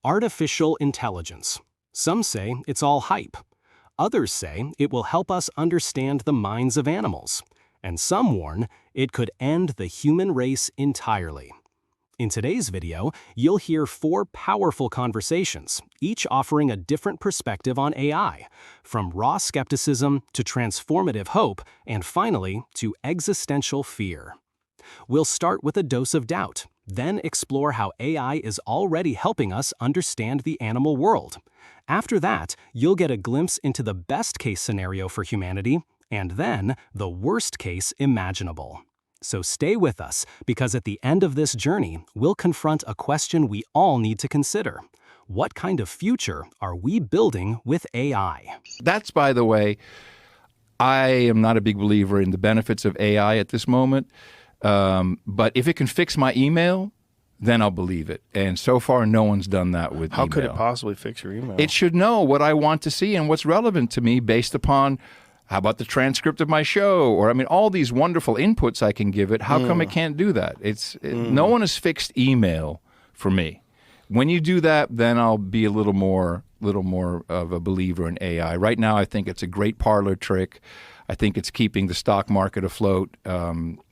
Artificial intelligence. Some say it's all hype. Others say it will help us understand the minds of animals. And some warn it could end the human race entirely. In today's video, you'll hear 4 powerful conversations, each offering a different perspective on AI, from raw skepticism to transformative hope, and finally, to existential fear. We'll start with a dose of doubt, then explore how AI is already helping us understand the animal world. After that, you'll get a glimpse into the best-case scenario for humanity, and then the worst case imaginable. So stay with us, because at the end of this journey, we'll confront a question we all need to consider. What kind of future are we building with AI? That's, by the way, I am not a big believer in the benefits of AI at this moment. But if it can fix my email, then I'll believe it. And so far, no one's done that with email. How could it possibly fix your email? It should know what I want to see and what's relevant to me based upon, how about the transcript of my show? Or, I mean, all these wonderful inputs I can give it. How come it can't do that? No one has fixed email for me. When you do that, then I'll be a little more of a believer in AI. Right now, I think it's a great parlor trick. I think it's keeping the stock market afloat.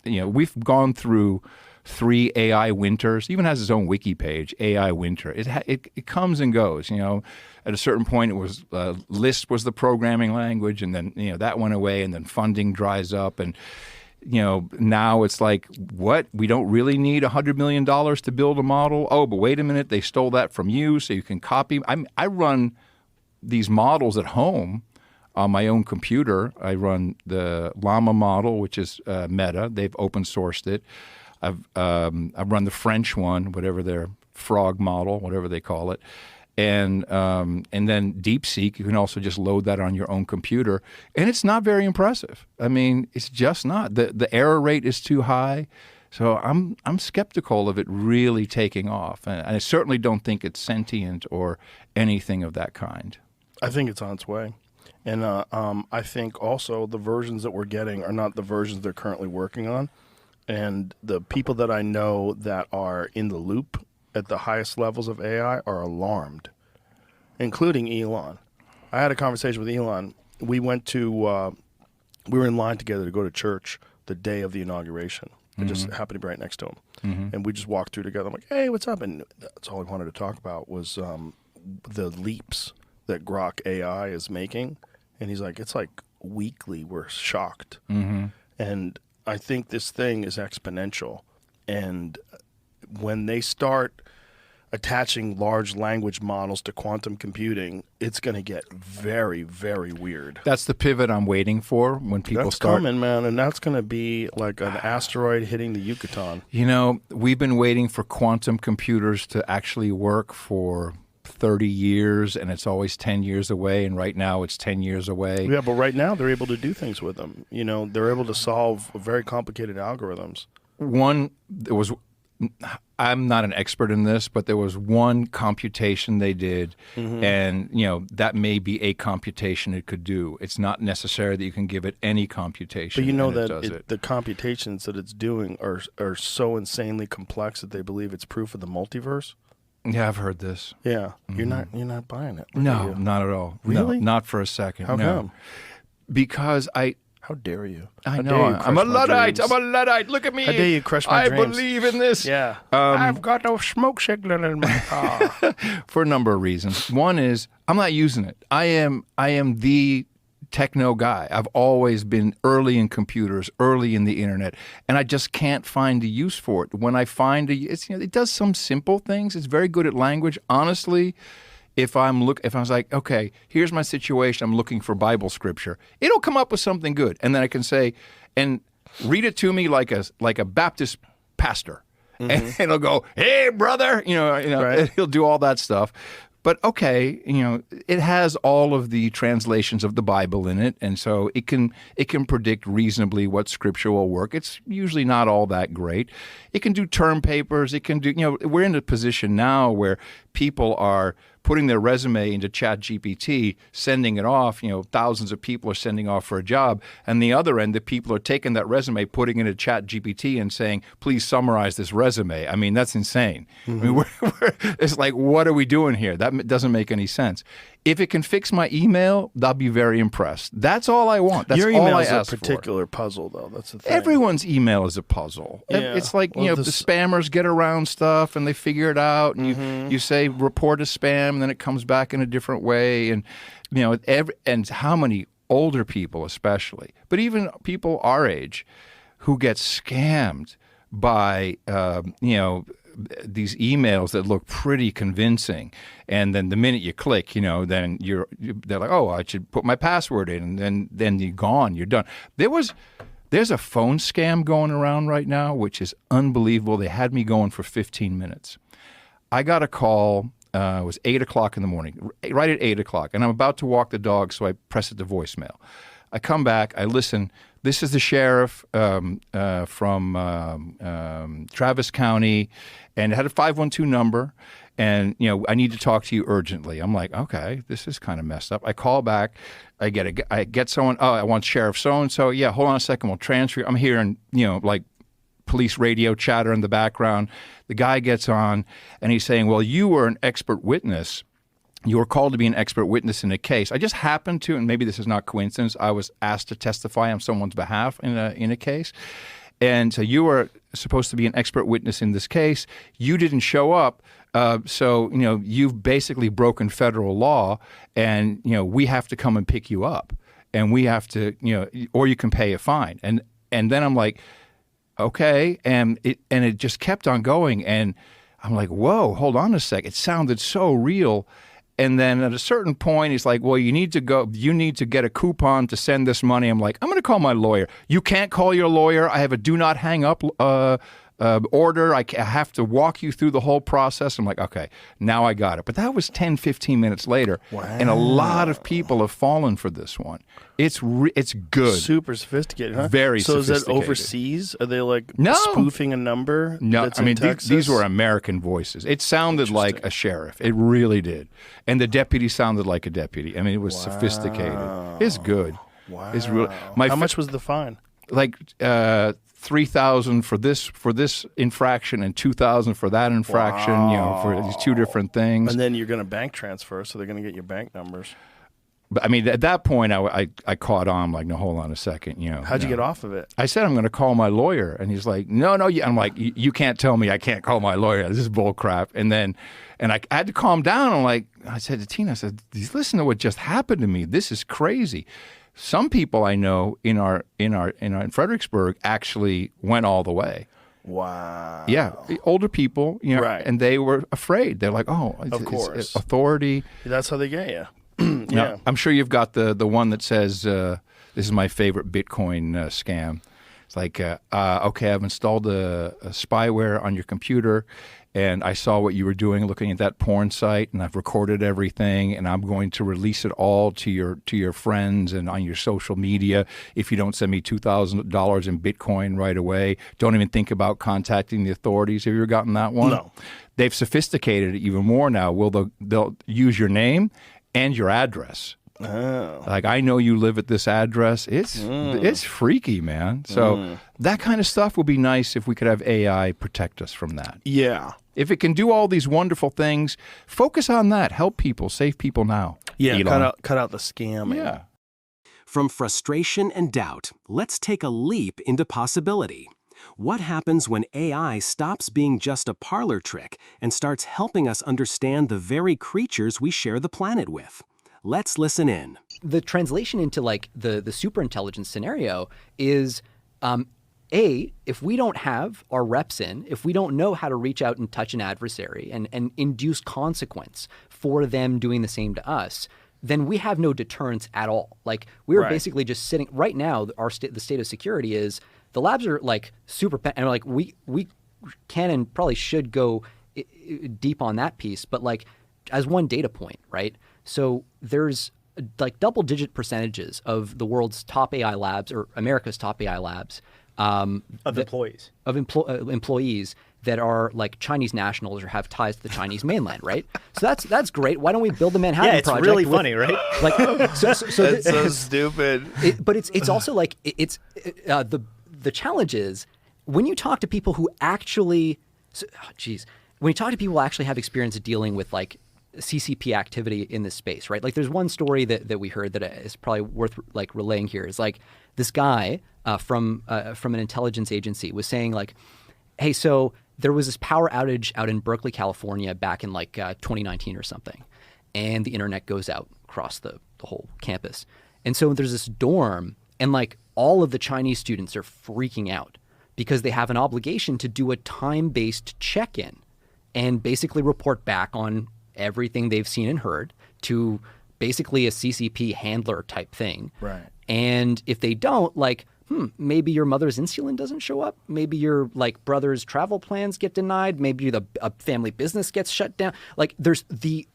We've gone through 3 AI winters. It even has its own wiki page, AI winter. It comes and goes. At a certain point, it was Lisp was the programming language, and then that went away, and then funding dries up, and now it's like, what? We don't really need $100 million to build a model. Oh, but wait a minute, they stole that from you, so you can copy. I run these models at home on my own computer. I run the Llama model, which is Meta. They've open sourced it. I've run the French one, whatever their frog model, whatever they call it. And then DeepSeek, you can also just load that on your own computer. And it's not very impressive. I mean, it's just not. The error rate is too high. So I'm skeptical of it really taking off. And I certainly don't think it's sentient or anything of that kind. I think it's on its way. And I think also the versions that we're getting are not the versions they're currently working on. And the people that I know that are in the loop at the highest levels of AI are alarmed, including Elon. I had a conversation with Elon. We were in line together to go to church the day of the inauguration. I just happened to be right next to him. And we just walked through together. I'm like, hey, what's up? And that's all he wanted to talk about was the leaps that Grok AI is making. And he's like, it's like weekly we're shocked. And I think this thing is exponential. And when they start attaching large language models to quantum computing, it's going to get very, very weird. That's the pivot I'm waiting for when people that's start. That's coming, man, and that's going to be like an asteroid hitting the Yucatan. We've been waiting for quantum computers to actually work for 30 years, and it's always 10 years away, and right now it's 10 years away. Yeah, but right now they're able to do things with them. They're able to solve very complicated algorithms. I'm not an expert in this, but there was one computation they did, and that may be a computation it could do. It's not necessary that you can give it any computation. But the computations that it's doing are so insanely complex that they believe it's proof of the multiverse. Yeah, I've heard this. Yeah, you're not buying it. No, not at all. Really? No, not for a second. How come? Because How dare you? I know. I'm a Luddite. I'm a Luddite. Look at me. How dare you crush my dreams? I believe in this. Yeah. I've got no smoke signal in my car. For a number of reasons. One is I'm not using it. I am the techno guy. I've always been early in computers, early in the internet, and I just can't find a use for it. When I find it does some simple things. It's very good at language. Honestly, if I was like, okay, here's my situation, I'm looking for Bible scripture, it'll come up with something good, and then I can say, and read it to me like a Baptist pastor, and it'll go, hey brother, Right. He'll do all that stuff. But okay, it has all of the translations of the Bible in it, and so it can predict reasonably what scripture will work. It's usually not all that great. It can do term papers. It can do, we're in a position now where people are putting their resume into ChatGPT, sending it off. Thousands of people are sending off for a job. And the other end, the people are taking that resume, putting it into ChatGPT and saying, please summarize this resume. I mean, that's insane. I mean, it's like, what are we doing here? That doesn't make any sense. If it can fix my email, I'll be very impressed. That's all I want. That's Your all email I is ask a particular puzzle, though. That's the thing. Everyone's email is a puzzle. Yeah. It's like, Well, the spammers get around stuff and they figure it out. And you say report a spam, and then it comes back in a different way. And, and how many older people especially, but even people our age who get scammed by, these emails that look pretty convincing, and then the minute you click, then they're like, oh, I should put my password in, and then you're gone, you're done. There's a phone scam going around right now, which is unbelievable. They had me going for 15 minutes. I got a call. It was 8 o'clock in the morning, right at 8 o'clock, and I'm about to walk the dog, so I press it to voicemail. I come back, I listen. This is the sheriff from Travis County, and it had a 512 number, and I need to talk to you urgently. I'm like, okay, this is kind of messed up. I call back, I get someone. Oh, I want Sheriff so and so. Yeah, hold on a second, we'll transfer you. I'm hearing like police radio chatter in the background. The guy gets on, and he's saying, well, you were an expert witness. You were called to be an expert witness in a case. I just happened to, and maybe this is not coincidence, I was asked to testify on someone's behalf in a case. And so you were supposed to be an expert witness in this case. You didn't show up. So you've basically broken federal law, and, we have to come and pick you up. And we have to, or you can pay a fine. And then I'm like, okay. And it just kept on going. And I'm like, whoa, hold on a sec. It sounded so real. And then at a certain point, he's like, well, you need to get a coupon to send this money. I'm like, I'm going to call my lawyer. You can't call your lawyer. I have a do not hang up order. I have to walk you through the whole process. I'm like, okay, now I got it. But that was 10, 15 minutes later. Wow. And a lot of people have fallen for this one. It's good. Super sophisticated, huh? Very sophisticated. So is it overseas? Are they No. spoofing a number? No, that's I mean, in Texas? these were American voices. It sounded like a sheriff. It really did. And the deputy sounded like a deputy. I mean, it was sophisticated. It's good. Wow. It's real. How much was the fine? Like $3,000 for this infraction and $2,000 for that infraction. For these two different things. And then you're going to bank transfer, so they're going to get your bank numbers. But I mean, at that point, I caught on. I'm like, no, hold on a second. How'd you get off of it? I said I'm going to call my lawyer, and he's like, no. I'm like, you can't tell me I can't call my lawyer. This is bull crap. And I had to calm down. I said to Tina, listen to what just happened to me. This is crazy. Some people I know in Fredericksburg actually went all the way. Wow. Yeah, older people, right. And they were afraid. They're like, oh, of course, it's authority. That's how they get you. Yeah, Now, I'm sure you've got the one that says, this is my favorite Bitcoin scam. It's like, okay, I've installed a spyware on your computer, and I saw what you were doing looking at that porn site, and I've recorded everything, and I'm going to release it all to your friends and on your social media if you don't send me $2,000 in Bitcoin right away. Don't even think about contacting the authorities. Have you ever gotten that one? No. They've sophisticated it even more now. They'll use your name and your address. Oh. Like, I know you live at this address. It's freaky, man. So that kind of stuff would be nice if we could have AI protect us from that. Yeah. If it can do all these wonderful things, focus on that. Help people. Save people now. Yeah, Elon. cut out the scamming. Yeah. From frustration and doubt, let's take a leap into possibility. What happens when AI stops being just a parlor trick and starts helping us understand the very creatures we share the planet with? Let's listen in. The translation into like the superintelligence scenario is, if we don't have our reps in, if we don't know how to reach out and touch an adversary and induce consequence for them doing the same to us, then we have no deterrence at all. Like, we're Right. basically just sitting right now. The state of security is the labs are like super, and like we can and probably should go deep on that piece, but like as one data point, right? So there's like double-digit percentages of the world's top AI labs or America's top AI labs employees employees that are like Chinese nationals or have ties to the Chinese mainland, right? So that's great. Why don't we build the Manhattan it's Project? really funny, right? Like, That's so stupid. but it's also like the challenge is when you talk to people who actually, when you talk to people who actually have experience dealing with like CCP activity in this space, right? Like there's one story that we heard that is probably worth like relaying here is like this guy from an intelligence agency was saying like, hey, so there was this power outage out in Berkeley, California back in like 2019 or something. And the internet goes out across the whole campus. And so there's this dorm and like all of the Chinese students are freaking out because they have an obligation to do a time-based check-in and basically report back on everything they've seen and heard to basically a CCP handler type thing. Right. And if they don't, like, maybe your mother's insulin doesn't show up. Maybe your like brother's travel plans get denied. Maybe a family business gets shut down. Like there's the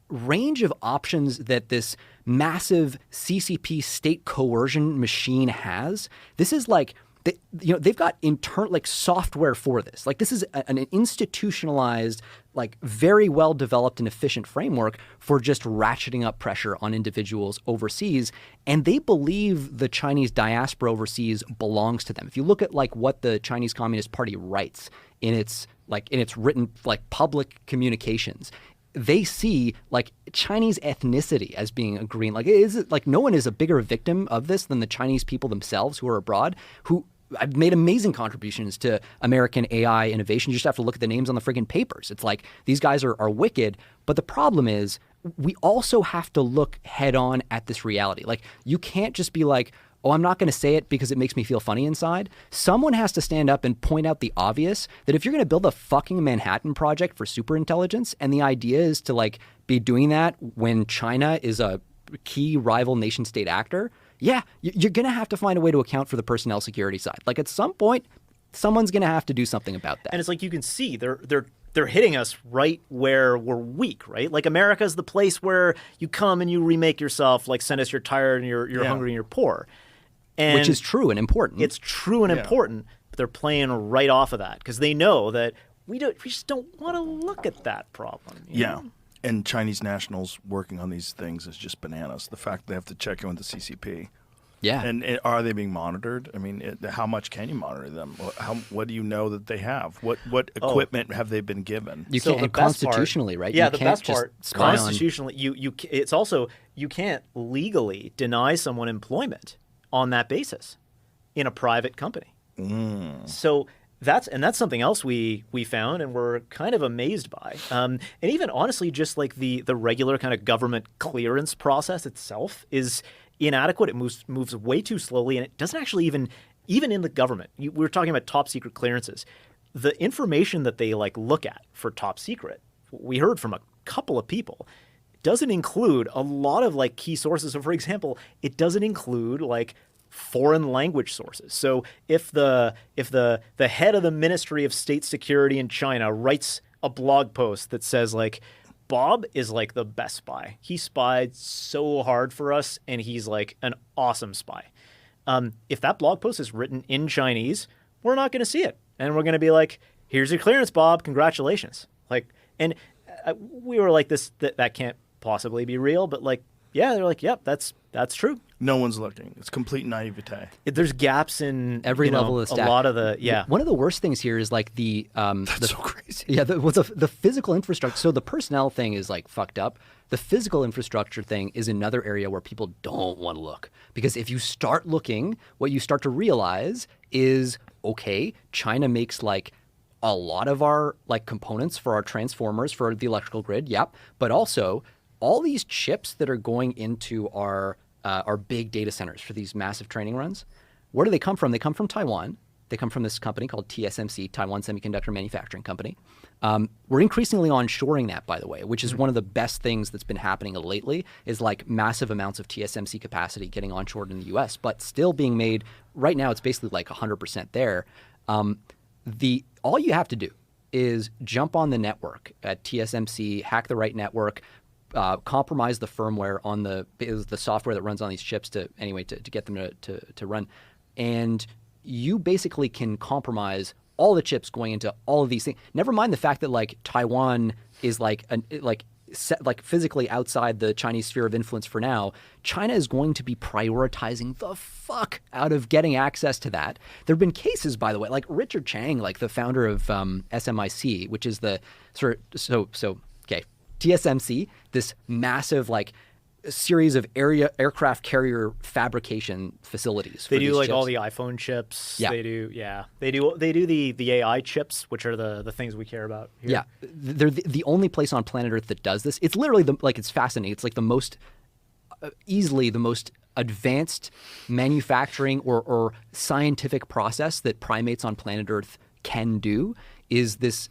range of options that this massive CCP state coercion machine has. This is like, they've got internal like software for this. Like this is an institutionalized, like very well developed and efficient framework for just ratcheting up pressure on individuals overseas. And they believe the Chinese diaspora overseas belongs to them. If you look at like what the Chinese Communist Party writes in its written like public communications, they see like Chinese ethnicity as being a green. Like no one is a bigger victim of this than the Chinese people themselves who are abroad, who I've made amazing contributions to American AI innovation. You just have to look at the names on the friggin' papers. It's like these guys are wicked. But the problem is we also have to look head on at this reality. Like you can't just be like, oh, I'm not going to say it because it makes me feel funny inside. Someone has to stand up and point out the obvious that if you're going to build a fucking Manhattan Project for superintelligence and the idea is to like be doing that when China is a key rival nation state actor, yeah, you're going to have to find a way to account for the personnel security side. Like at some point, someone's going to have to do something about that. And it's like you can see they're hitting us right where we're weak, right? Like America's the place where you come and you remake yourself, like send us you're tired and you're hungry and you're poor. And which is true and important. It's true and important, but they're playing right off of that because they know that we just don't want to look at that problem. You know? And Chinese nationals working on these things is just bananas. The fact they have to check in with the CCP. Yeah. And are they being monitored? I mean, how much can you monitor them? What do you know that they have? What equipment have they been given? You can't, and constitutionally, right? Yeah, you the can't best part, constitutionally, it's also, you can't legally deny someone employment on that basis in a private company. So that's something else we found and we're kind of amazed by. And even honestly, just like the regular kind of government clearance process itself is inadequate. It moves way too slowly, and it doesn't actually even in the government. We were talking about top secret clearances. The information that they like look at for top secret, we heard from a couple of people, doesn't include a lot of like key sources. So for example, it doesn't include like foreign language sources. So if the head of the Ministry of State Security in China writes a blog post that says like, Bob is like the best spy. He spied so hard for us and he's like an awesome spy. If that blog post is written in Chinese, we're not going to see it. And we're going to be like, here's your clearance, Bob. Congratulations. Like, and we were like that can't possibly be real, but like, yeah, they're like, yep, that's true. No one's looking. It's complete naivete. There's gaps in every level of the stack. A lot of the One of the worst things here is like that's so crazy. Yeah, the physical infrastructure. So the personnel thing is like fucked up. The physical infrastructure thing is another area where people don't want to look, because if you start looking, what you start to realize is, okay, China makes like a lot of our like components for our transformers for the electrical grid. Yep, but also all these chips that are going into our big data centers for these massive training runs, where do they come from? They come from Taiwan. They come from this company called TSMC, Taiwan Semiconductor Manufacturing Company. We're increasingly onshoring that, by the way, which is one of the best things that's been happening lately, is like massive amounts of TSMC capacity getting onshored in the US, but still being made. Right now, it's basically like 100% there. All you have to do is jump on the network at TSMC, hack the right network, compromise the firmware on the software that runs on these chips to get them to run, and you basically can compromise all the chips going into all of these things. Never mind the fact that like Taiwan is like physically outside the Chinese sphere of influence for now. China is going to be prioritizing the fuck out of getting access to that. There have been cases, by the way, like Richard Chang, like the founder of SMIC, which is the TSMC, this massive like series of aircraft carrier fabrication facilities. They do like chips. all the iPhone chips. Yeah. They do the AI chips, which are the things we care about here. Yeah. They're the only place on planet Earth that does this. It's literally it's fascinating. It's like the most easily the most advanced manufacturing or scientific process that primates on planet Earth can do is this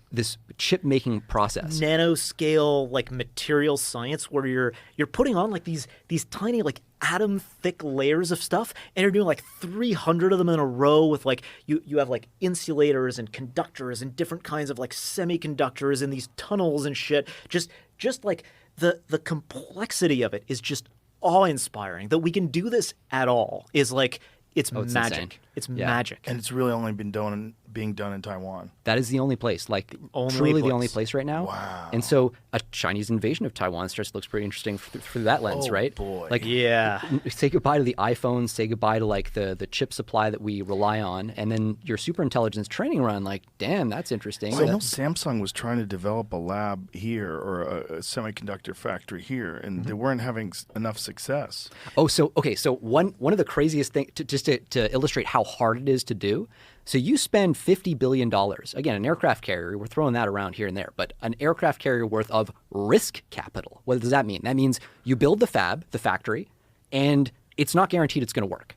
chip making process. Nanoscale like material science where you're putting on like these tiny like atom thick layers of stuff, and you're doing like 300 of them in a row with like you have like insulators and conductors and different kinds of like semiconductors in these tunnels and shit. Just like the complexity of it is just awe-inspiring. That we can do this at all is like it's magic. Insane. It's Yeah. magic. And it's really only being done in Taiwan. That is the only place, like Only truly the place. only place right now. Wow. And so a Chinese invasion of Taiwan looks pretty interesting through that lens, Oh, right? boy. Like, Yeah. say goodbye to the iPhones, say goodbye to like the chip supply that we rely on, and then your superintelligence training run. Like, damn, that's interesting. So I know Samsung was trying to develop a lab here or a semiconductor factory here, and they weren't having enough success. Oh, so one of the craziest things, to illustrate how hard it is to do. So you spend $50 billion, again, an aircraft carrier, we're throwing that around here and there, but an aircraft carrier worth of risk capital. What does that mean? That means you build the factory, and it's not guaranteed it's going to work.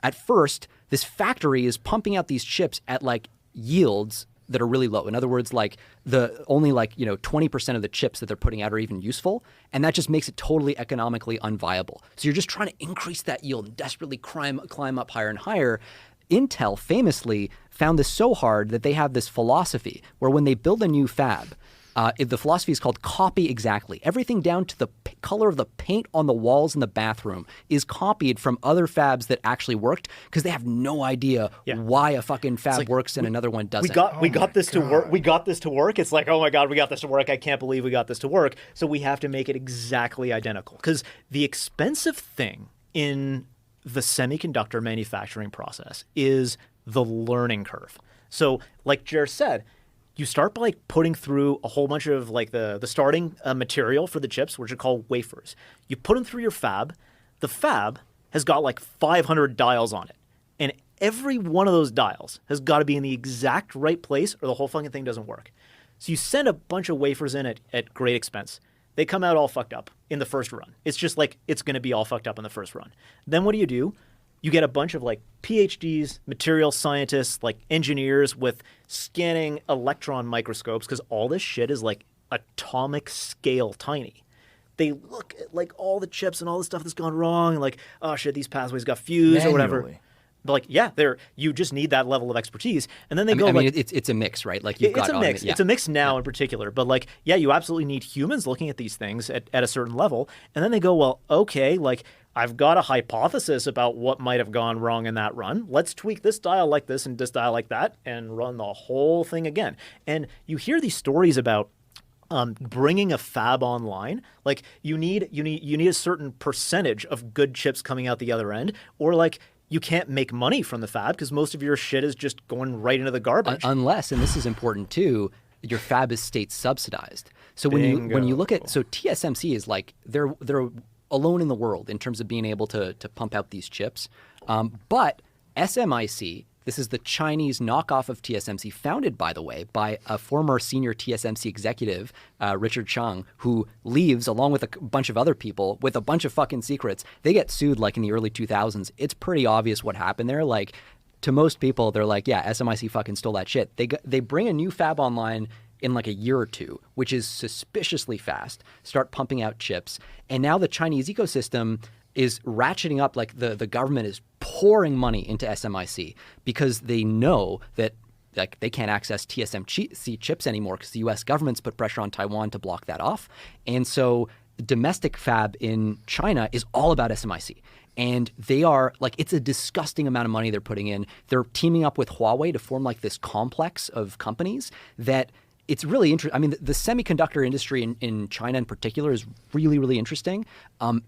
At first, this factory is pumping out these chips at like yields that are really low. In other words, like only 20% of the chips that they're putting out are even useful, and that just makes it totally economically unviable. So you're just trying to increase that yield and desperately climb up higher and higher. Intel famously found this so hard that they have this philosophy where when they build a new fab, the philosophy is called copy exactly. Everything down to the color of the paint on the walls in the bathroom is copied from other fabs that actually worked because they have no idea why a fucking fab works and another one doesn't. We got this to work. We got this to work. It's like, oh my God, we got this to work. I can't believe we got this to work. So we have to make it exactly identical. Because the expensive thing in the semiconductor manufacturing process is the learning curve. So like Jer said, you start by like putting through a whole bunch of like the starting material for the chips, which are called wafers. You put them through your fab. The fab has got like 500 dials on it. And every one of those dials has got to be in the exact right place or the whole fucking thing doesn't work. So you send a bunch of wafers in at great expense. They come out all fucked up in the first run. It's just like it's going to be all fucked up in the first run. Then what do? You get a bunch of like PhDs, material scientists, like engineers with scanning electron microscopes because all this shit is like atomic scale tiny. They look at like all the chips and all the stuff that's gone wrong and like, oh shit, these pathways got fused or whatever. Manually. But like, yeah, you just need that level of expertise. And then they it's a mix, right? Like you've got it's a mix. It's a mix now in particular. But like, yeah, you absolutely need humans looking at these things at a certain level. And then they go, well, okay, like I've got a hypothesis about what might have gone wrong in that run. Let's tweak this dial like this and this dial like that and run the whole thing again. And you hear these stories about bringing a fab online. Like you need a certain percentage of good chips coming out the other end, or like you can't make money from the fab because most of your shit is just going right into the garbage. Unless, and this is important too, your fab is state subsidized. So when you look at TSMC is like they're alone in the world in terms of being able to pump out these chips. But SMIC, this is the Chinese knockoff of TSMC, founded, by the way, by a former senior TSMC executive, Richard Chang, who leaves along with a bunch of other people with a bunch of fucking secrets. They get sued like in the early 2000s. It's pretty obvious what happened there. Like to most people, they're like, yeah, SMIC fucking stole that shit. They bring a new fab online in like a year or two, which is suspiciously fast, start pumping out chips. And now the Chinese ecosystem is ratcheting up, like the government is pouring money into SMIC because they know that like they can't access TSMC chips anymore because the U.S. government's put pressure on Taiwan to block that off. And so domestic fab in China is all about SMIC. And they are like, it's a disgusting amount of money they're putting in. They're teaming up with Huawei to form like this complex of companies that it's really interesting. I mean, the semiconductor industry in China in particular is really, really interesting.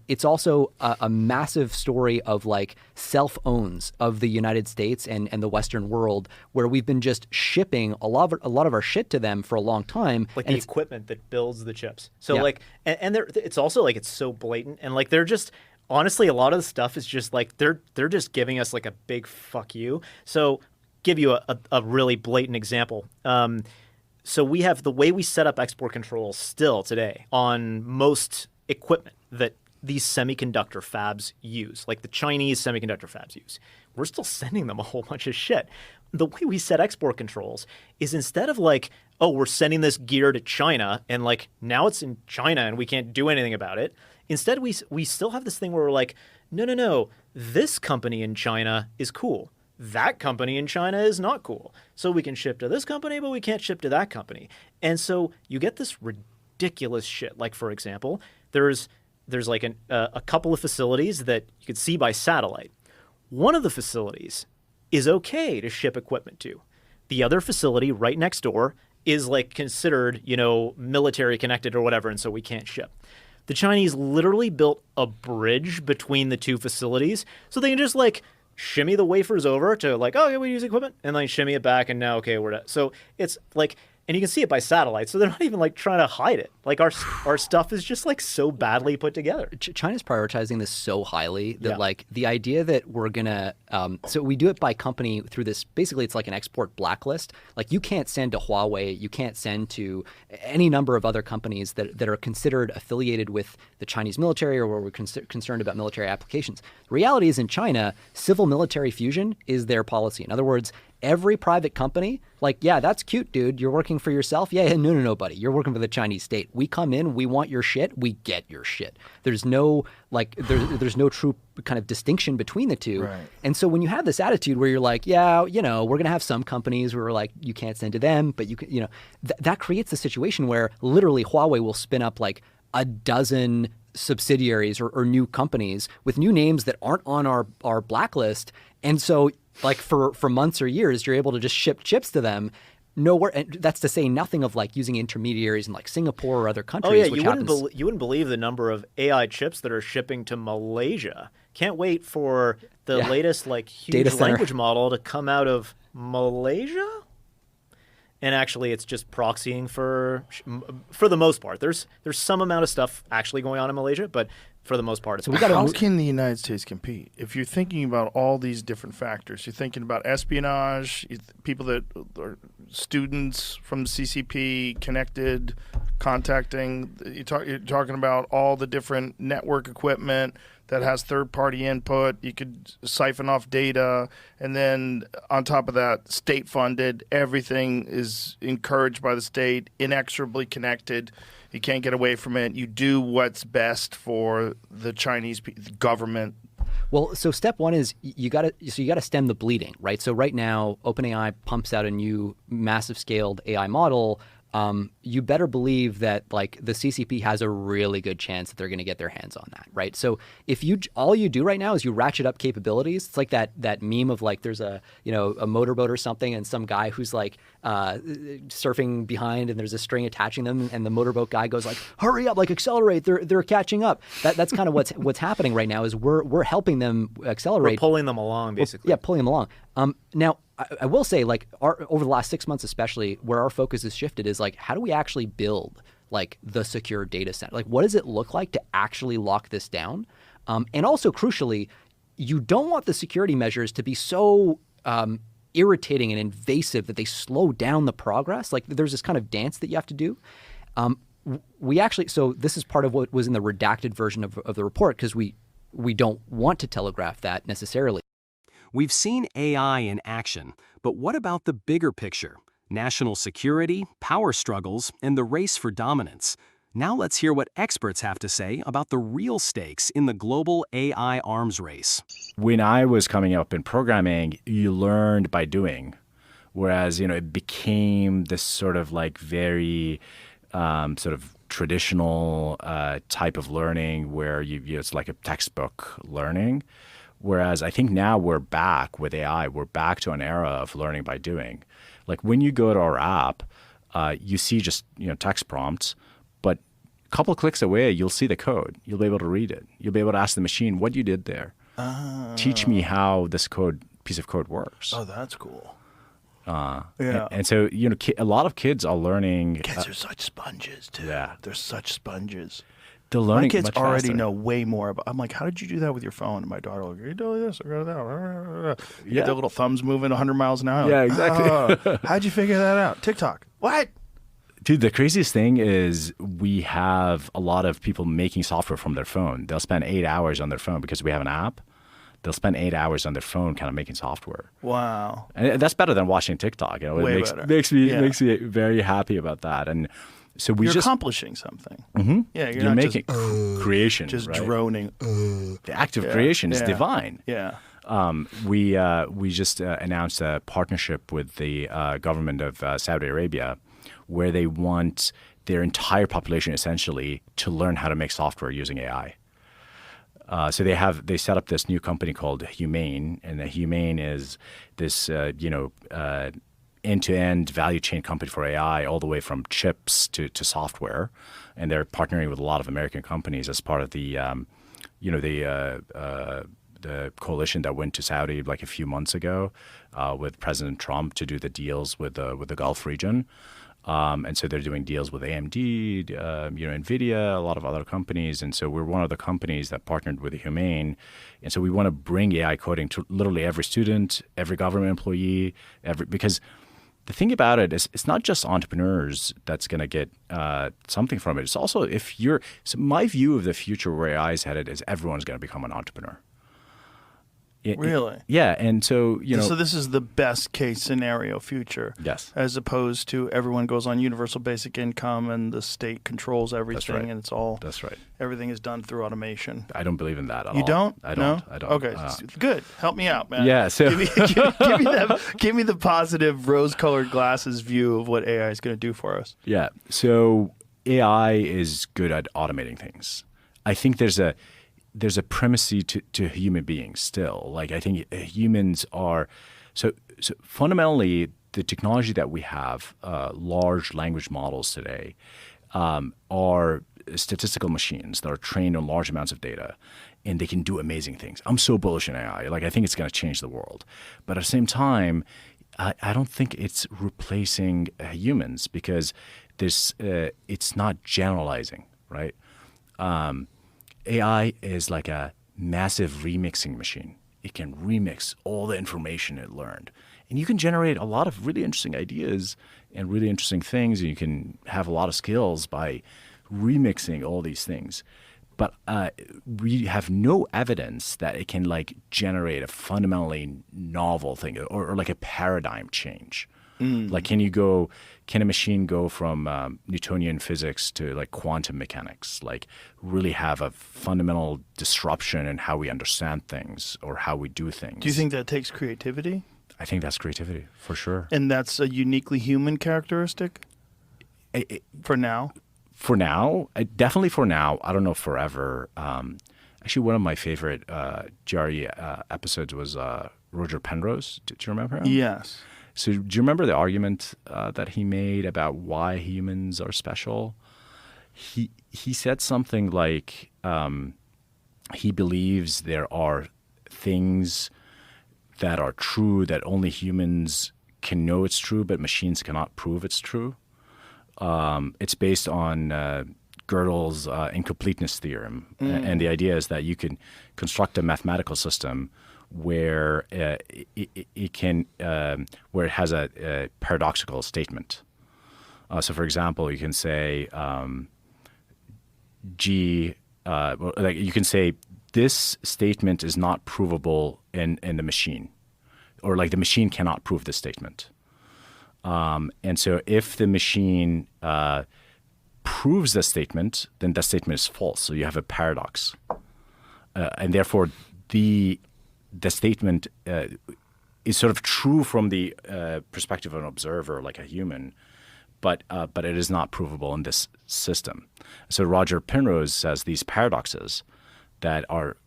It's also a massive story of like self-owns of the United States and the Western world, where we've been just shipping a lot of our shit to them for a long time. Like and the equipment that builds the chips. So Yeah. like, and it's also like, it's so blatant. And like, they're just, honestly, a lot of the stuff is just like, they're just giving us like a big fuck you. So give you a really blatant example. So we have the way we set up export controls still today on most equipment that these semiconductor fabs use, like the Chinese semiconductor fabs use. We're still sending them a whole bunch of shit. The way we set export controls is instead of like, oh, we're sending this gear to China and like now it's in China and we can't do anything about it. Instead, we still have this thing where we're like, no, this company in China is cool. That company in China is not cool. So we can ship to this company, but we can't ship to that company. And so you get this ridiculous shit. Like, for example, there's like a couple of facilities that you could see by satellite. One of the facilities is okay to ship equipment to. The other facility right next door is like considered, military connected or whatever, and so we can't ship. The Chinese literally built a bridge between the two facilities so they can just like shimmy the wafers over to like, oh, yeah, we use equipment, and then shimmy it back, and now, okay, we're done. So it's like, and you can see it by satellite, so they're not even like trying to hide it. Like our stuff is just like so badly put together. China's prioritizing this so highly that Yeah. like the idea that we're gonna so we do it by company through this, basically it's like an export blacklist. Like you can't send to Huawei, you can't send to any number of other companies that are considered affiliated with the Chinese military or where we're concerned about military applications. The reality is in China, civil military fusion is their policy. In other words, every private company, like, yeah, that's cute, dude. You're working for yourself. Yeah, no, buddy. You're working for the Chinese state. We come in, we want your shit, we get your shit. There's no like, there's no true kind of distinction between the two. Right. And so when you have this attitude where you're like, yeah, we're gonna have some companies where we're like, you can't send to them, but you can, that creates a situation where literally Huawei will spin up like a dozen subsidiaries or new companies with new names that aren't on our blacklist. And so like for months or years, you're able to just ship chips to them. Nowhere, and that's to say nothing of like using intermediaries in like Singapore or other countries. Oh yeah, which you wouldn't believe the number of AI chips that are shipping to Malaysia. Can't wait for the latest like Data huge center. language model to come out of Malaysia. And actually, it's just proxying for the most part. There's some amount of stuff actually going on in Malaysia, but for the most part, it's How can the United States compete? If you're thinking about all these different factors, you're thinking about espionage, people that are students from the CCP connected, contacting. You're talking about all the different network equipment that has third-party input. You could siphon off data, and then on top of that, state-funded. Everything is encouraged by the state, inexorably connected. You can't get away from it. You do what's best for the Chinese government. Well, so step one is you got to stem the bleeding, right? So right now, OpenAI pumps out a new massive scaled AI model. You better believe that like the CCP has a really good chance that they're going to get their hands on that, right? So if all you do right now is you ratchet up capabilities, it's like that meme of like there's a motorboat or something and some guy who's like surfing behind and there's a string attaching them and the motorboat guy goes like, hurry up, like accelerate, they're catching up. That's kind of what's happening right now is we're helping them accelerate. We're pulling them along basically. Yeah, pulling them along. Now, I will say, like, over the last 6 months especially, where our focus has shifted is, like, how do we actually build, like, the secure data center? Like, what does it look like to actually lock this down? And also, crucially, you don't want the security measures to be so irritating and invasive that they slow down the progress. Like, there's this kind of dance that you have to do. So this is part of what was in the redacted version of the report, because we don't want to telegraph that necessarily. We've seen AI in action, but what about the bigger picture? National security, power struggles, and the race for dominance. Now let's hear what experts have to say about the real stakes in the global AI arms race. When I was coming up in programming, you learned by doing. Whereas, it became this sort of like very sort of traditional type of learning where it's like a textbook learning. Whereas I think now we're back with AI. We're back to an era of learning by doing. Like when you go to our app, you see just text prompts, but a couple of clicks away, you'll see the code. You'll be able to read it. You'll be able to ask the machine what you did there. Teach me how this piece of code works. Oh, that's cool. And so a lot of kids are learning. Kids are such sponges too. Yeah. They're such sponges. They're learning My kids much already faster. know way more about. I'm like, how did you do that with your phone? And my daughter will go, you do this, or that. You get the little thumbs moving 100 miles an hour. Yeah, Like, exactly. "Oh, how'd you figure that out? TikTok. What? Dude, the craziest thing is we have a lot of people making software from their phone. They'll spend 8 hours on their phone because we have an app. They'll spend 8 hours on their phone kind of making software. Wow. And that's better than watching TikTok. It Way makes, better. makes me Yeah. makes me very happy about that. And so we You're just accomplishing something. Yeah, you're, you're not making just, creation, just right? droning. The act of creation is yeah. divine. Yeah. We just announced a partnership with the government of Saudi Arabia, where they want their entire population essentially to learn how to make software using AI. So they set up this new company called Humane, and the Humane is this end-to-end value chain company for AI, all the way from chips to software, and they're partnering with a lot of American companies as part of the the coalition that went to Saudi like a few months ago with President Trump to do the deals with the Gulf region. And so they're doing deals with AMD, NVIDIA, a lot of other companies. And so we're one of the companies that partnered with the Humane. And so we want to bring AI coding to literally every student, every government employee, because the thing about it is it's not just entrepreneurs that's going to get something from it. It's also so my view of the future where AI is headed is everyone's going to become an entrepreneur. Really? Yeah. And so, So this is the best case scenario future. Yes. As opposed to everyone goes on universal basic income and the state controls everything right. and it's all. That's right. Everything is done through automation. I don't believe in that at all. You don't? I don't. No? I don't. Okay. Good. Help me out, man. Yeah. So give me the positive rose-colored glasses view of what AI is going to do for us. Yeah. So AI is good at automating things. I think there's a primacy to human beings still. Like I think humans are so fundamentally the technology that we have, large language models today, are statistical machines that are trained on large amounts of data, and they can do amazing things. I'm so bullish in AI. Like I think it's going to change the world, but at the same time, I don't think it's replacing humans because it's not generalizing, right? AI is like a massive remixing machine. It can remix all the information it learned. And you can generate a lot of really interesting ideas and really interesting things. And you can have a lot of skills by remixing all these things. But we have no evidence that it can like generate a fundamentally novel thing or like a paradigm change. Like can a machine go from Newtonian physics to like quantum mechanics, like really have a fundamental disruption in how we understand things or how we do things? Do you think that takes creativity? I think that's creativity for sure. And that's a uniquely human characteristic for now? For now, definitely for now. I don't know forever. Actually, one of my favorite GRE episodes was Roger Penrose. Do you remember him? Yes. So do you remember the argument that he made about why humans are special? He said something like he believes there are things that are true that only humans can know it's true, but machines cannot prove it's true. It's based on Gödel's incompleteness theorem, and the idea is that you can construct a mathematical system where it has a paradoxical statement. So, for example, you can say you can say this statement is not provable in the machine, or like the machine cannot prove this statement. And so, if the machine proves the statement, then that statement is false. So you have a paradox, and therefore the statement is sort of true from the perspective of an observer, like a human, but it is not provable in this system. So Roger Penrose says these paradoxes that are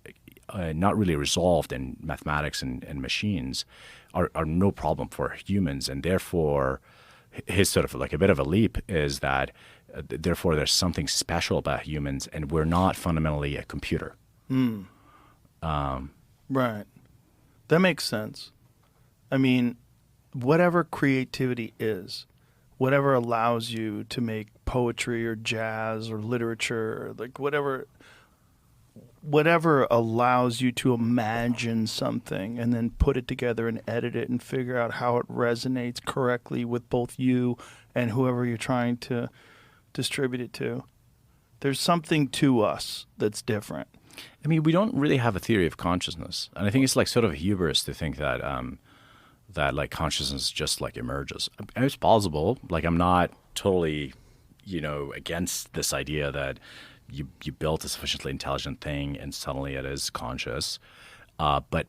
not really resolved in mathematics and machines are no problem for humans, and therefore his sort of like a bit of a leap is that therefore there's something special about humans, and we're not fundamentally a computer. Right. That makes sense. I mean, whatever creativity is, whatever allows you to make poetry or jazz or literature, or like whatever allows you to imagine something and then put it together and edit it and figure out how it resonates correctly with both you and whoever you're trying to distribute it to. There's something to us that's different. I mean, we don't really have a theory of consciousness, and I think it's like sort of hubris to think that that like consciousness just like emerges. It's plausible. Like I'm not totally, against this idea that you built a sufficiently intelligent thing and suddenly it is conscious, but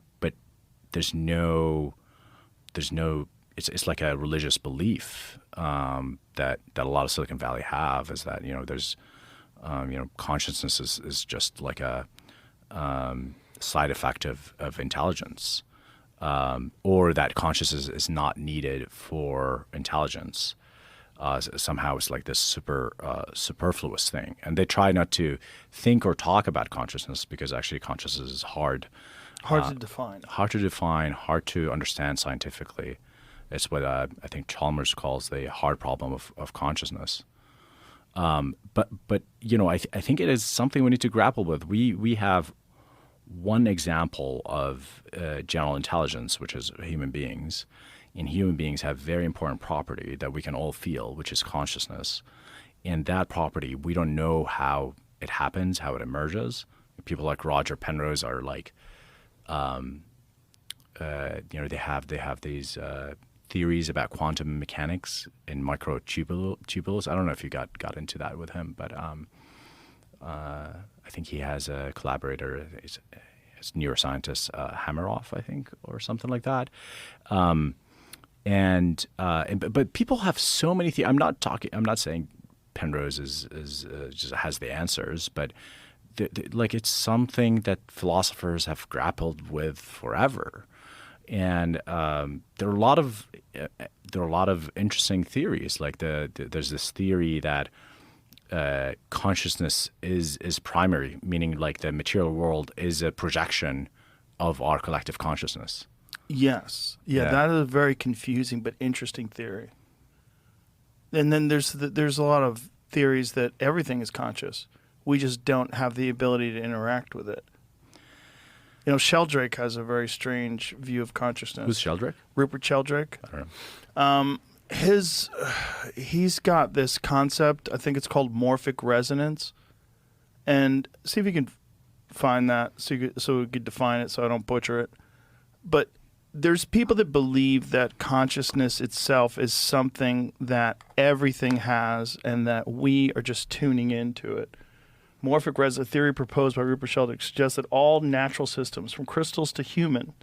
there's no. It's like a religious belief that a lot of Silicon Valley have, is that there's consciousness is just like a side effect of intelligence, or that consciousness is not needed for intelligence. Somehow it's like this superfluous thing, and they try not to think or talk about consciousness because actually consciousness is hard to define. Hard to define, hard to understand scientifically. It's what I think Chalmers calls the hard problem of consciousness. But I think it is something we need to grapple with. We have one example of general intelligence, which is human beings. And human beings have very important property that we can all feel, which is consciousness. And that property, we don't know how it happens, how it emerges. People like Roger Penrose are like, they have these theories about quantum mechanics and microtubules. I don't know if you got into that with him, but I think he has a collaborator, his neuroscientist Hammeroff, I think, or something like that. But people have so many things. I'm not saying Penrose is just has the answers, but it's something that philosophers have grappled with forever. And there are a lot of interesting theories. Like there's this theory that consciousness is primary, meaning like the material world is a projection of our collective consciousness. Yes. Yeah, that is a very confusing but interesting theory. And then there's a lot of theories that everything is conscious. We just don't have the ability to interact with it. Sheldrake has a very strange view of consciousness. Who's Sheldrake? Rupert Sheldrake. I don't know. He's got this concept, I think it's called morphic resonance. And see if you can find that so we could define it so I don't butcher it. But there's people that believe that consciousness itself is something that everything has and that we are just tuning into it. Morphic resonance, a theory proposed by Rupert Sheldrake, suggests that all natural systems, from crystals to human,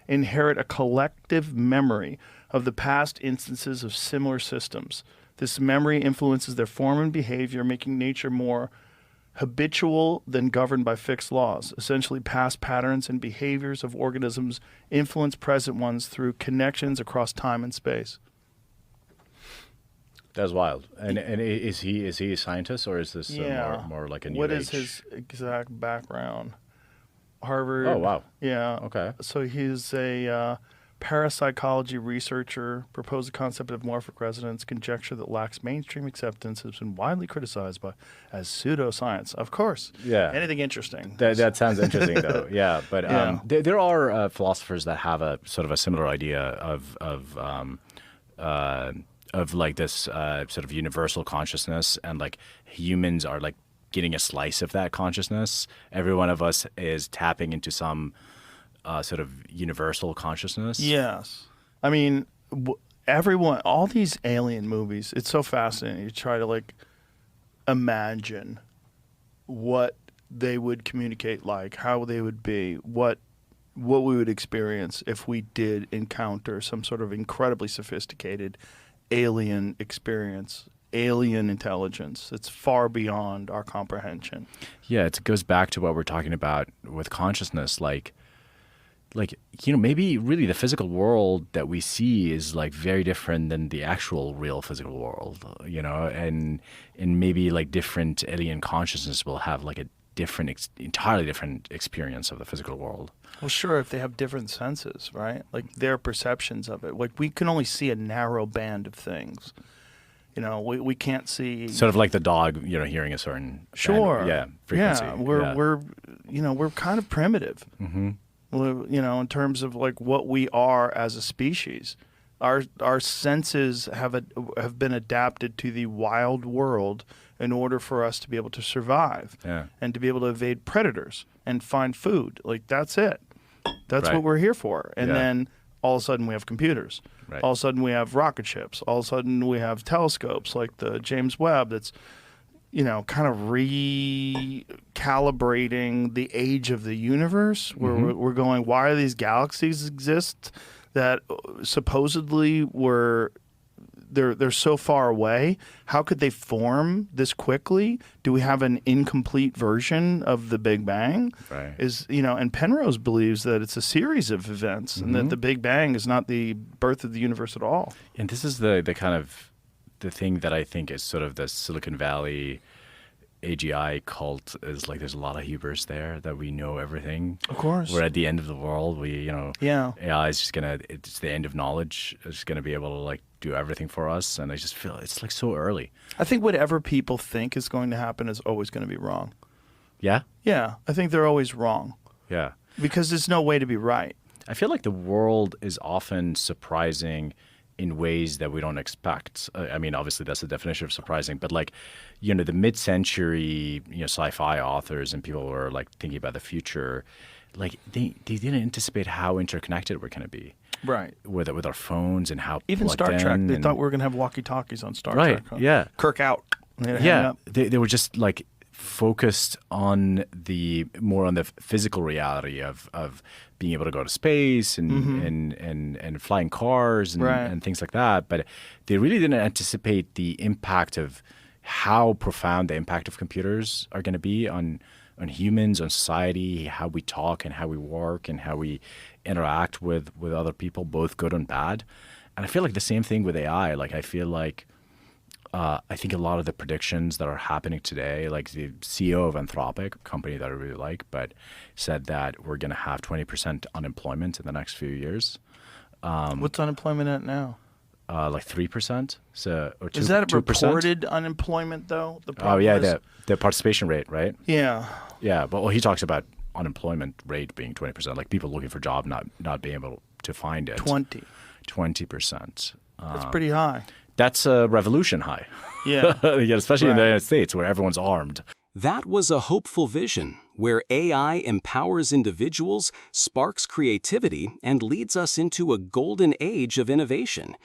inherit a collective memory of the past instances of similar systems. This memory influences their form and behavior, making nature more habitual than governed by fixed laws. Essentially, past patterns and behaviors of organisms influence present ones through connections across time and space. That's wild. And is he a scientist, or is this more like a new age? What is his exact background? Harvard. Oh, wow. Yeah. Okay. So he's a parapsychology researcher, proposed the concept of morphic resonance, conjecture that lacks mainstream acceptance, has been widely criticized as pseudoscience. Of course. Yeah. Anything interesting. That sounds interesting, though. Yeah. But Yeah. There are philosophers that have a sort of a similar idea of like this sort of universal consciousness, and like humans are like getting a slice of that consciousness. Every one of us is tapping into some sort of universal consciousness. Yes. I mean, everyone, all these alien movies, it's so fascinating. You try to like imagine what they would communicate like, how they would be, what what we would experience if we did encounter some sort of incredibly sophisticated alien experience, alien intelligence that's far beyond our comprehension. Yeah, it goes back to what we're talking about with consciousness, like maybe really the physical world that we see is like very different than the actual real physical world, and maybe like different alien consciousness will have like a different, entirely different experience of the physical world. Well, sure, if they have different senses, right? Like their perceptions of it. Like we can only see a narrow band of things. We can't see sort of like the dog, hearing a certain frequency. Yeah, we're kind of primitive. Mm-hmm. In terms of like what we are as a species. Our senses have been adapted to the wild world in order for us to be able to survive and to be able to evade predators and find food. Like that's it. That's what we're here for. And then all of a sudden we have computers. Right. All of a sudden we have rocket ships. All of a sudden we have telescopes like the James Webb that's kind of recalibrating the age of the universe. We're going, why are these galaxies exist that supposedly they're so far away? How could they form this quickly? Do we have an incomplete version of the Big Bang? Right. And Penrose believes that it's a series of events and that the Big Bang is not the birth of the universe at all. And this is the kind of the thing that I think is sort of the Silicon Valley AGI cult, is like there's a lot of hubris there that we know everything. Of course. We're at the end of the world. AI is just it's the end of knowledge. It's going to be able to like do everything for us. And I just feel it's like so early. I think whatever people think is going to happen is always going to be wrong. Yeah? Yeah. I think they're always wrong. Yeah. Because there's no way to be right. I feel like the world is often surprising in ways that we don't expect. I mean, obviously that's the definition of surprising, but like, the mid-century, sci-fi authors and people who are like thinking about the future, like they didn't anticipate how interconnected we're going to be. Right. With our phones and how even Star Trek, they thought we were going to have walkie-talkies on Star Trek. Huh? Yeah. Kirk out. They were just like focused on more on the physical reality of being able to go to space and flying cars and things like that. But they really didn't anticipate the impact of how profound the impact of computers are going to be on humans, on society, how we talk and how we work and how we interact with other people, both good and bad. And I feel like the same thing with AI. Like I feel like I think a lot of the predictions that are happening today, like the CEO of Anthropic, a company that I really like, but said that we're going to have 20% unemployment in the next few years. What's unemployment at now? Like 3%. Or 2%. Is that reported unemployment though? The participation rate, right? Yeah. Yeah, but he talks about unemployment rate being 20%, like people looking for a job not being able to find it. 20%. That's pretty high. That's a revolution high. Yeah. Especially in the United States where everyone's armed. That was a hopeful vision, where AI empowers individuals, sparks creativity, and leads us into a golden age of innovation.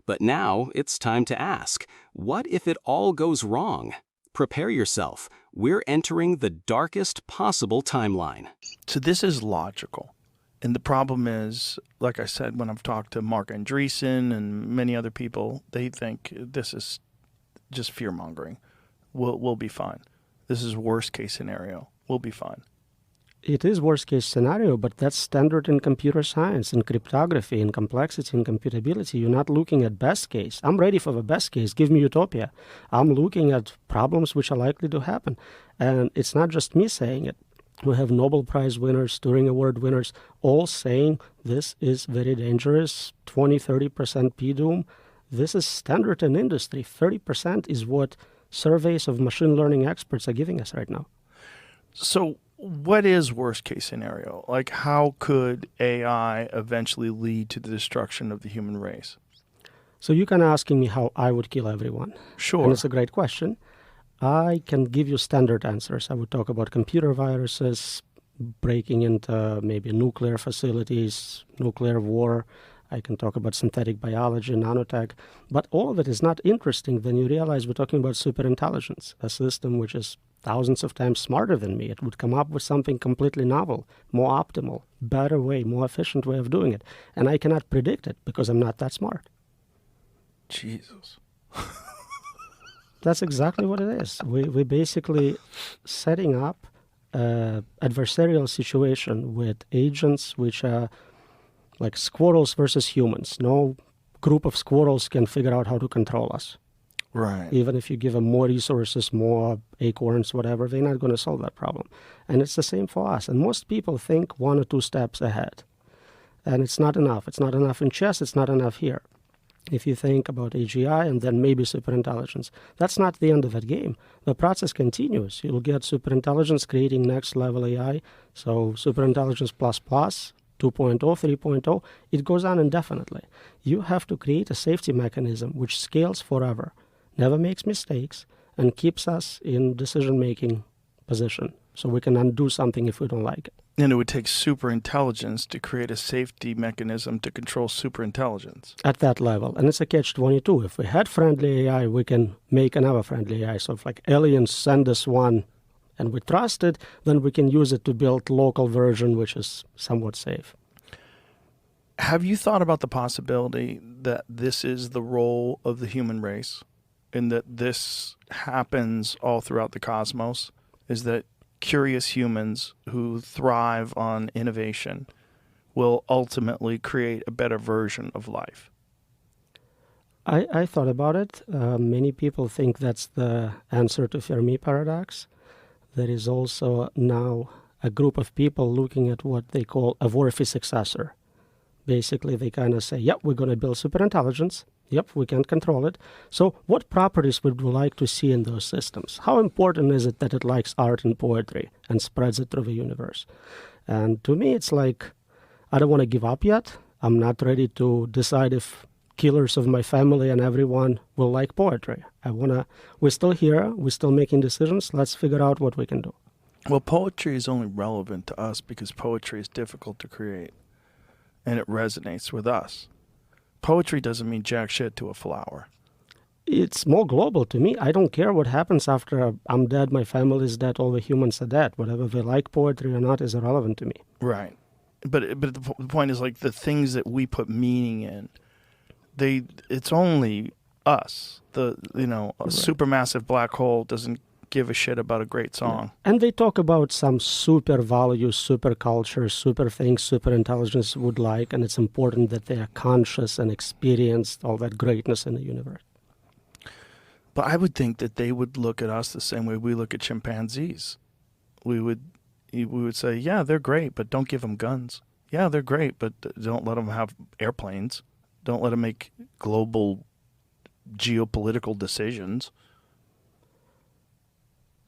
But now it's time to ask, what if it all goes wrong? Prepare yourself. We're entering the darkest possible timeline. So this is logical. And the problem is, like I said, when I've talked to Mark Andreessen and many other people, they think this is just fear-mongering. We'll be fine. This is worst-case scenario. We'll be fine. It is worst-case scenario, but that's standard in computer science, in cryptography, in complexity, in computability. You're not looking at best case. I'm ready for the best case. Give me utopia. I'm looking at problems which are likely to happen. And it's not just me saying it. We have Nobel Prize winners, Turing Award winners, all saying this is very dangerous, 20-30% P-doom. This is standard in industry. 30% is what surveys of machine learning experts are giving us right now. So what is worst case scenario? Like how could AI eventually lead to the destruction of the human race? So you can asking me how I would kill everyone. Sure. And it's a great question. I can give you standard answers. I would talk about computer viruses, breaking into maybe nuclear facilities, nuclear war. I can talk about synthetic biology, nanotech. But all of it is not interesting when you realize we're talking about superintelligence, a system which is thousands of times smarter than me. It would come up with something completely novel, more optimal, better way, more efficient way of doing it. And I cannot predict it because I'm not that smart. Jesus. That's exactly what it is. We're basically setting up an adversarial situation with agents which are like squirrels versus humans. No group of squirrels can figure out how to control us. Right. Even if you give them more resources, more acorns, whatever, they're not going to solve that problem. And it's the same for us. And most people think 1 or 2 steps ahead. And it's not enough. It's not enough in chess. It's not enough here. If you think about AGI and then maybe superintelligence, that's not the end of that game. The process continues. You'll get superintelligence creating next level AI. So superintelligence plus plus, 2.0, 3.0, it goes on indefinitely. You have to create a safety mechanism which scales forever, never makes mistakes, and keeps us in decision-making position so we can undo something if we don't like it. And it would take superintelligence to create a safety mechanism to control superintelligence. At that level. And it's a catch-22. If we had friendly AI, we can make another friendly AI. So if like aliens send us one and we trust it, then we can use it to build local version which is somewhat safe. Have you thought about the possibility that this is the role of the human race and that this happens all throughout the cosmos? Is that curious humans who thrive on innovation will ultimately create a better version of life? I thought about it. Many people think that's the answer to Fermi paradox. There is also now a group of people looking at what they call a worthy successor. Basically, they kind of say, yep, we're going to build superintelligence. Yep, we can't control it. So what properties would we like to see in those systems? How important is it that it likes art and poetry and spreads it through the universe? And to me, it's like, I don't want to give up yet. I'm not ready to decide if killers of my family and everyone will like poetry. We're still here. We're still making decisions. Let's figure out what we can do. Well, poetry is only relevant to us because poetry is difficult to create and it resonates with us. Poetry doesn't mean jack shit to a flower. It's more global to me. I don't care what happens after I'm dead, my family is dead, all the humans are dead. Whatever they like poetry or not is irrelevant to me. Right. But the point is, like, the things that we put meaning in, it's only us. A supermassive black hole doesn't give a shit about a great song. And they talk about some super values, super culture, super things, super intelligence would like, and it's important that they are conscious and experienced all that greatness in the universe. But I would think that they would look at us the same way we look at chimpanzees. We would say, yeah, they're great, but don't give them guns. Yeah, they're great, but don't let them have airplanes. Don't let them make global geopolitical decisions.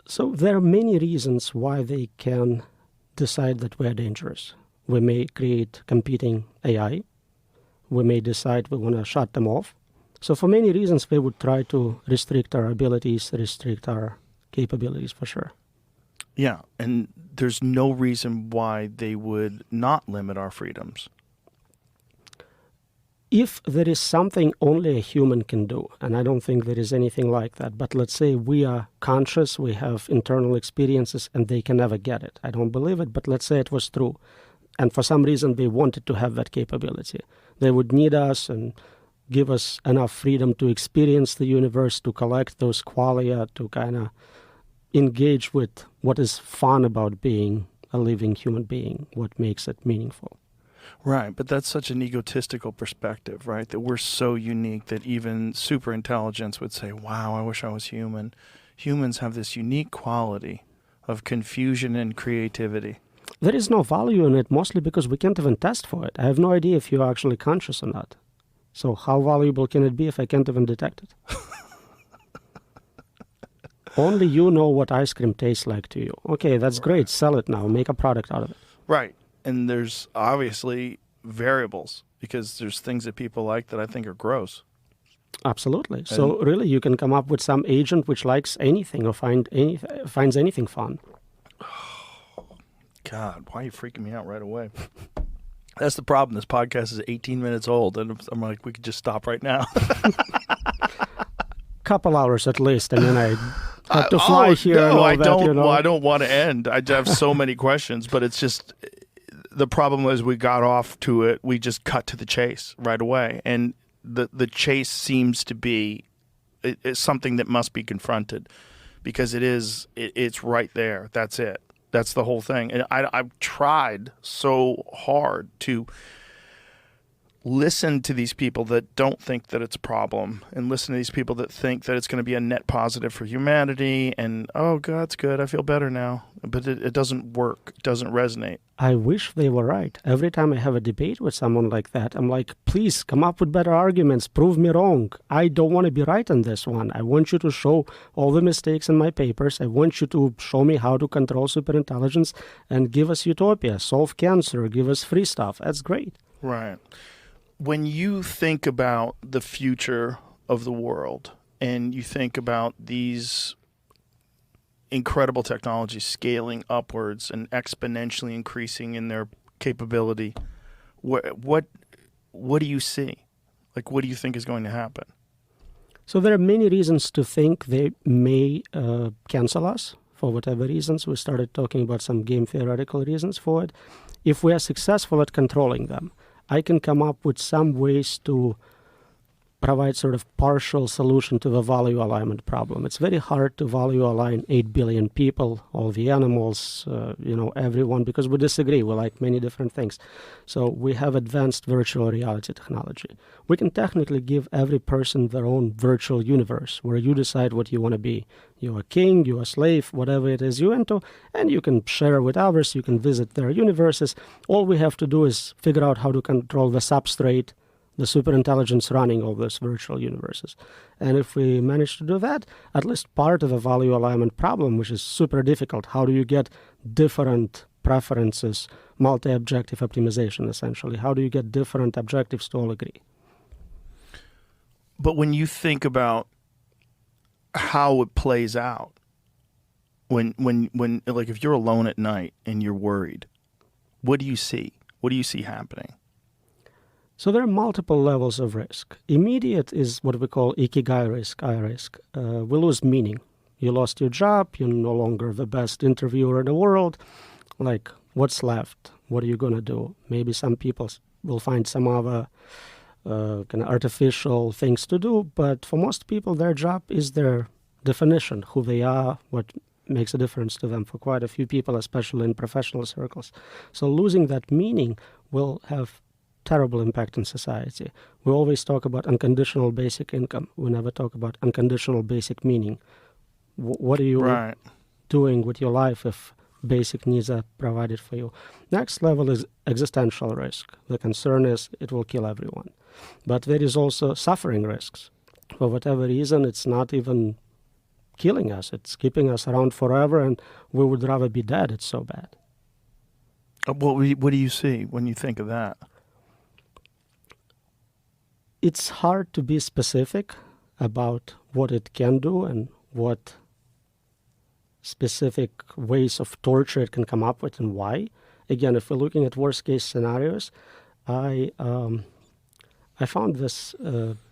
So there are many reasons why they can decide that we're dangerous. We may create competing AI. We may decide we want to shut them off. So for many reasons, they would try to restrict our abilities, restrict our capabilities for sure. Yeah, and there's no reason why they would not limit our freedoms. If there is something only a human can do, and I don't think there is anything like that, but let's say we are conscious, we have internal experiences, and they can never get it. I don't believe it, but let's say it was true. And for some reason, they wanted to have that capability. They would need us and give us enough freedom to experience the universe, to collect those qualia, to kind of engage with what is fun about being a living human being, what makes it meaningful. Right, but that's such an egotistical perspective, right? That we're so unique that even superintelligence would say, wow, I wish I was human. Humans have this unique quality of confusion and creativity. There is no value in it, mostly because we can't even test for it. I have no idea if you're actually conscious or not. So how valuable can it be if I can't even detect it? Only you know what ice cream tastes like to you. Okay, that's great. Sell it now. Make a product out of it. Right. And there's obviously variables because there's things that people like that I think are gross. Absolutely. So really you can come up with some agent which likes anything or finds anything fun. God, why are you freaking me out right away? That's the problem. This podcast is 18 minutes old, and I'm like, we could just stop right now. Couple hours at least, and then I had to fly here no, and all I that, don't. you know. Well, I don't want to end. I have so many questions, but it's just the problem is we got off to it. We just cut to the chase right away, and the chase seems to be it's something that must be confronted because it's right there. That's it. That's the whole thing. And I've tried so hard to listen to these people that don't think that it's a problem and listen to these people that think that it's going to be a net positive for humanity and, oh, God's good, I feel better now. But it doesn't work. It doesn't resonate. I wish they were right. Every time I have a debate with someone like that, I'm like, please come up with better arguments. Prove me wrong. I don't want to be right on this one. I want you to show all the mistakes in my papers. I want you to show me how to control superintelligence and give us utopia, solve cancer, give us free stuff. That's great. Right. When you think about the future of the world and you think about these incredible technologies scaling upwards and exponentially increasing in their capability, what do you see? Like, what do you think is going to happen? So there are many reasons to think they may cancel us for whatever reasons. We started talking about some game theoretical reasons for it. If we are successful at controlling them, I can come up with some ways to provide sort of partial solution to the value alignment problem. It's very hard to value align 8 billion people, all the animals, everyone, because we disagree. We like many different things. So we have advanced virtual reality technology. We can technically give every person their own virtual universe where you decide what you want to be. You're a king, you're a slave, whatever it is you're into, and you can share with others, you can visit their universes. All we have to do is figure out how to control the substrate, the superintelligence running all those virtual universes. And if we manage to do that, at least part of the value alignment problem, which is super difficult, how do you get different preferences, multi-objective optimization, essentially? How do you get different objectives to all agree? But when you think about how it plays out, when like if you're alone at night and you're worried, what do you see? What do you see happening? So there are multiple levels of risk. Immediate is what we call ikigai risk, I risk. We lose meaning. You lost your job, you're no longer the best interviewer in the world. Like, what's left? What are you going to do? Maybe some people will find some other kind of artificial things to do, but for most people, their job is their definition, who they are, what makes a difference to them. For quite a few people, especially in professional circles. So losing that meaning will have terrible impact on society. We always talk about unconditional basic income. We never talk about unconditional basic meaning. What are you doing with your life if basic needs are provided for you? Next level is existential risk. The concern is it will kill everyone. But there is also suffering risks. For whatever reason, it's not even killing us. It's keeping us around forever, and we would rather be dead. It's so bad. What do you see when you think of that? It's hard to be specific about what it can do and what specific ways of torture it can come up with and why. Again, if we're looking at worst case scenarios, I found this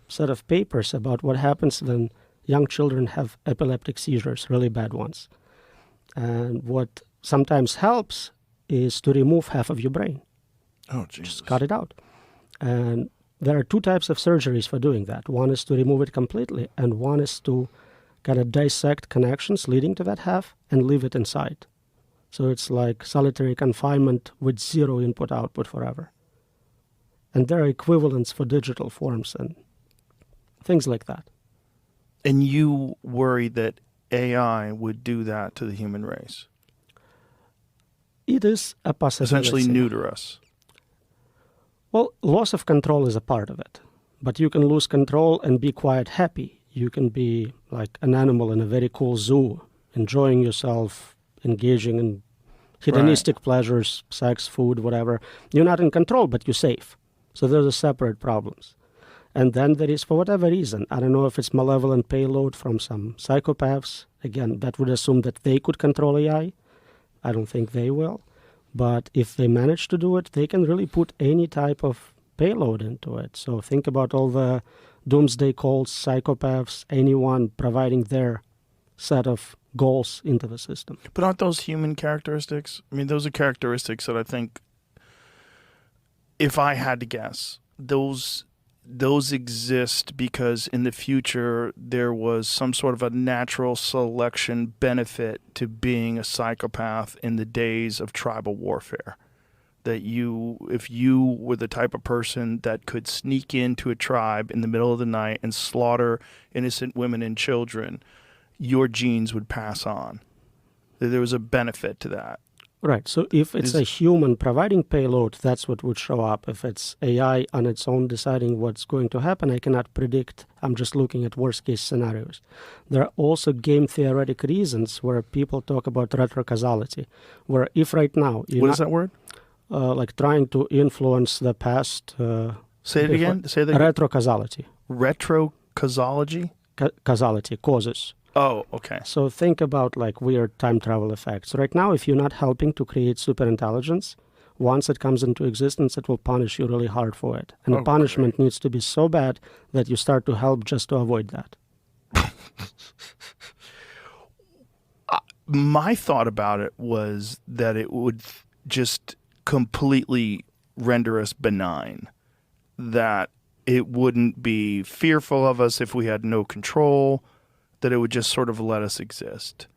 set of papers about what happens when young children have epileptic seizures, really bad ones. And what sometimes helps is to remove half of your brain. Oh, Jesus. Just cut it out. And there are two types of surgeries for doing that. One is to remove it completely, and one is to kind of dissect connections leading to that half and leave it inside. So it's like solitary confinement with zero input-output forever. And there are equivalents for digital forms and things like that. And you worry that AI would do that to the human race? It is a possibility. Essentially neuter us. Well, loss of control is a part of it. But you can lose control and be quite happy. You can be like an animal in a very cool zoo, enjoying yourself, engaging in hedonistic pleasures, sex, food, whatever. You're not in control, but you're safe. So those are separate problems. And then there is, for whatever reason, I don't know if it's malevolent payload from some psychopaths. Again, that would assume that they could control AI. I don't think they will. But if they manage to do it, they can really put any type of payload into it. So think about all the doomsday calls, psychopaths, anyone providing their set of goals into the system. But aren't those human characteristics? I mean, those are characteristics that I think, if I had to guess, those exist because in the future there was some sort of a natural selection benefit to being a psychopath in the days of tribal warfare. That if you were the type of person that could sneak into a tribe in the middle of the night and slaughter innocent women and children, your genes would pass on. That there was a benefit to that. Right. So if it's a human providing payload, that's what would show up. If it's AI on its own deciding what's going to happen, I cannot predict. I'm just looking at worst case scenarios. There are also game theoretic reasons where people talk about retrocausality, where if right now... What is that word? Like trying to influence the past... Say it again. Say that. Retrocausality. Retrocausalogy? Causality, causes. Oh, okay. So think about like weird time travel effects. Right now, if you're not helping to create superintelligence, once it comes into existence, it will punish you really hard for it. And the punishment needs to be so bad that you start to help just to avoid that. My thought about it was that it would just completely render us benign. That it wouldn't be fearful of us if we had no control, that it would just sort of let us exist.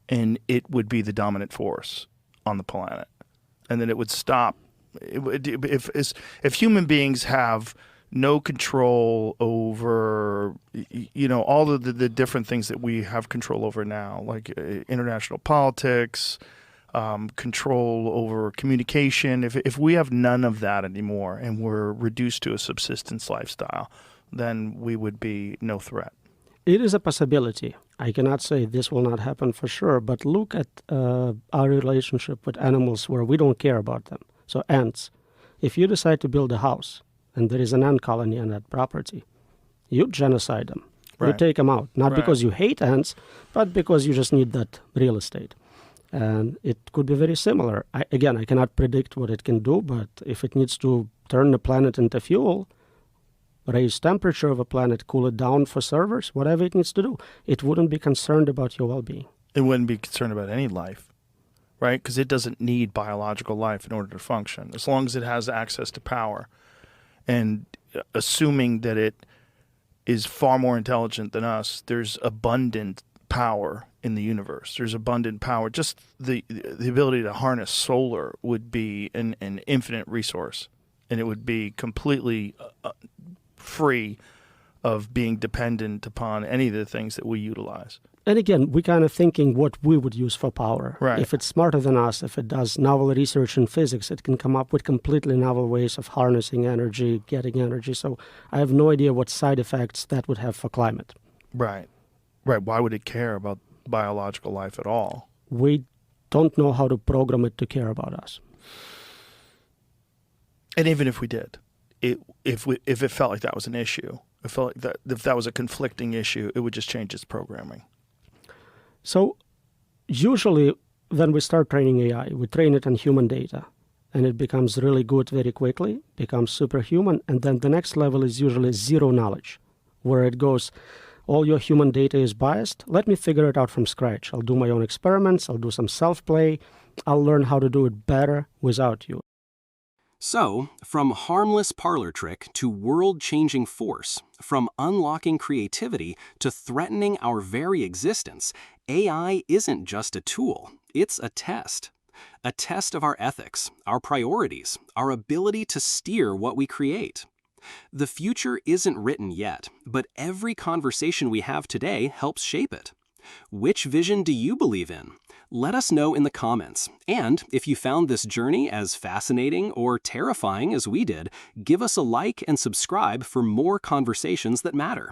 And it would be the dominant force on the planet. And then it would stop. If human beings have no control over, all of the different things that we have control over now, like international politics, control over communication, if we have none of that anymore and we're reduced to a subsistence lifestyle, then we would be no threat. It is a possibility. I cannot say this will not happen for sure, but look at our relationship with animals where we don't care about them. So ants, if you decide to build a house and there is an ant colony on that property, you genocide them. Right. You take them out, not because you hate ants, but because you just need that real estate. And it could be very similar. I cannot predict what it can do, but if it needs to turn the planet into fuel, raise temperature of a planet, cool it down for servers, whatever it needs to do, it wouldn't be concerned about your well-being. It wouldn't be concerned about any life, right? Because it doesn't need biological life in order to function, as long as it has access to power. And assuming that it is far more intelligent than us, there's abundant power in the universe. There's abundant power. Just the ability to harness solar would be an infinite resource, and it would be completely free of being dependent upon any of the things that we utilize. And again, we're kind of thinking what we would use for power. Right. If it's smarter than us, if it does novel research in physics, it can come up with completely novel ways of harnessing energy, getting energy. So I have no idea what side effects that would have for climate. Right. Right. Why would it care about biological life at all? We don't know how to program it to care about us. And even if we did, if it felt like that was an issue, it felt like that if that was a conflicting issue, it would just change its programming. So usually when we start training AI, we train it on human data, and it becomes really good very quickly, becomes superhuman, and then the next level is usually zero knowledge, where it goes, all your human data is biased. Let me figure it out from scratch. I'll do my own experiments. I'll do some self-play. I'll learn how to do it better without you. So, from harmless parlor trick to world-changing force, from unlocking creativity to threatening our very existence, AI isn't just a tool, it's a test. A test of our ethics, our priorities, our ability to steer what we create. The future isn't written yet, but every conversation we have today helps shape it. Which vision do you believe in? Let us know in the comments. And if you found this journey as fascinating or terrifying as we did, give us a like and subscribe for more conversations that matter.